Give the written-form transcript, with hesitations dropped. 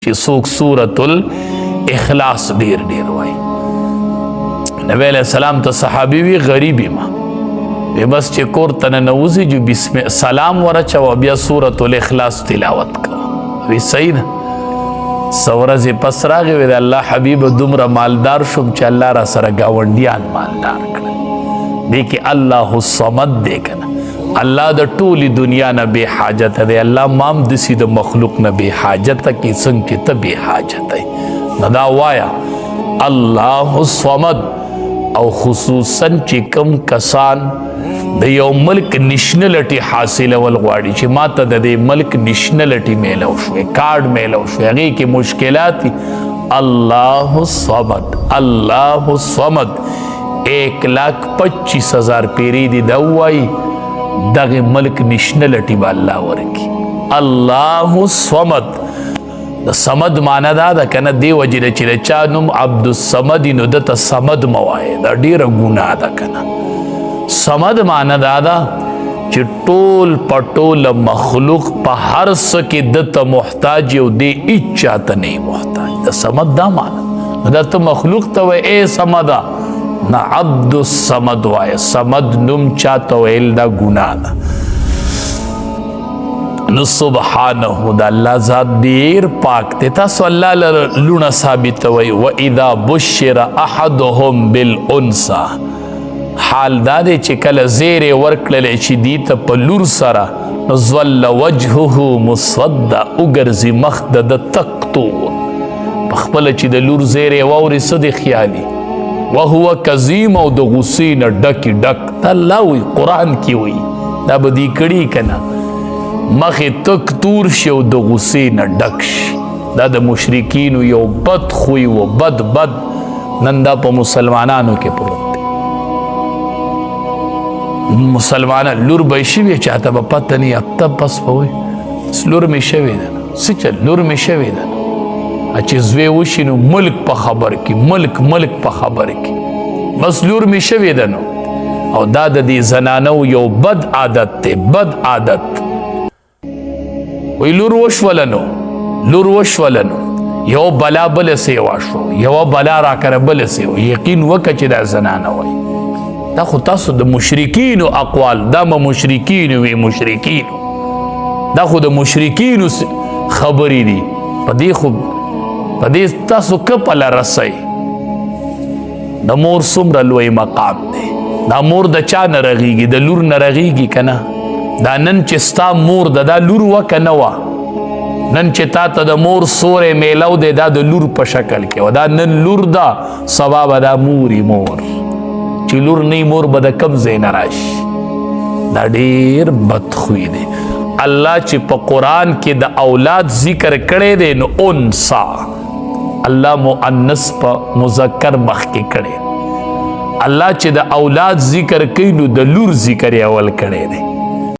چې څوک سورۃ الاخلاص ډیر ډیر وای. نبی علیہ السلام ته صحابي وی غریبی ما بس چې کور ته ننوځي جو بسم سلام ورچوه بیا سورۃ الاخلاص تلاوت کوه. وی صحیح ده. څه ورځې پس راغی وی د الله حبیب دومره مالدار شوم چې الله را سره ګاونډیان مالدار کړل. دی کې الله الصمد دی که نه، الله د ټولې دنیا نه بې حاجته دی. الله مام داسې د مخلوق نه بې حاجته کې څنګه چې ته بې حاجته یې. نو دا وایه الله الصمد. او خصوصا چې کم کسان د یو ملک نشنلټي حاصلول غواړي چې ما ته د دې ملک نشنلټي میلو شوې، کارډ میلو شوې، هغې کې مشکلات دي. الله الصمد، الله الصمد 1,25,000 پیری دي دا وایي دغه ملک نشنلټي به الله ورکي. الله الصمد. د صمد معنا دا ده که نه دې وجې ده چې د چا نوم عبدالصمد نو دته صمد مه وایې، دا ډېره ګناه ده که نه. صمد معنا دا ده چې ټول په ټوله مخلوق په هر څه کې دته محتاج یو، دی هېڅ چاته نه محتاج. د صمد دا معنا نو دا ته مخلوق ته وایې ای صمده، نه عبدالصمد وایې. صمد نوم چاته ویل دا ګناه ده. نو سبحانه د الله ذات ډیر پاک دی. تاسو الله لونه ثابتوئ. واذا بشر احدهم بالانثى، حال دا دی چې کله زیری ورکړلی چې دی ته په لور سره، نو ظل وجهه مسوده، وګرځي مخ د ده تک تور. په خپله چې د لور زیری واوري څه دی خیالي، وهو کظیم، او د غصې نه ډکې ډک. دا الله وایي، قرآن کې وایي، دا به دې کړي که نه مخې تک تور شي او د غصې نه ډک شي. دا د مشرکینو یو بد خوی و، بد نن دا په مسلمانانو کې پروت دی. مسلمانان لور به یې شوې چاته به پته نه وي، ته بس به وایي لور مې شوې ده نه، څه چل لور مې شوې ده نه. چې زوی وشي نو ملک په خبر کې، ملک په خبر کې، بس لور مې شوې ده نو. او دا د دې زنانو یو بد عادت دی، بد عادت. وی لور وشولنو یو بلا بل سې واشو، یو بلا را کړه بل سې. یقین وکړه چې دا زنانه وای. دا خو تاسو د مشرکینو اقوال، دا به مشرکینو وي، مشرکینو دا خو د مشرکینو خبرې دي. په دې تاسو کپله رسئ. د مور څومره لوی مقام دی. دا مور د چا نه رغېږي؟ د لور نه رغېږي که نه؟ دا نن چې ستا مور ده، دا لور وه که نه وه؟ نن چې تا ته د مور سوری میلو دی، دا د لور په شکل کې و. دا نن لور ده، سبا به دا موري مور. چې لور نه مور به د کوم ځای نه راشي. دا ډېر بدخوی دی. الله چې په قرآن کې د اولاد ذکر کړی دی نو انسا، الله مؤنث په مذکر مخکې کړی. الله چې د اولاد ذکر کوي نو د لور ذکر یې اول کړی دی.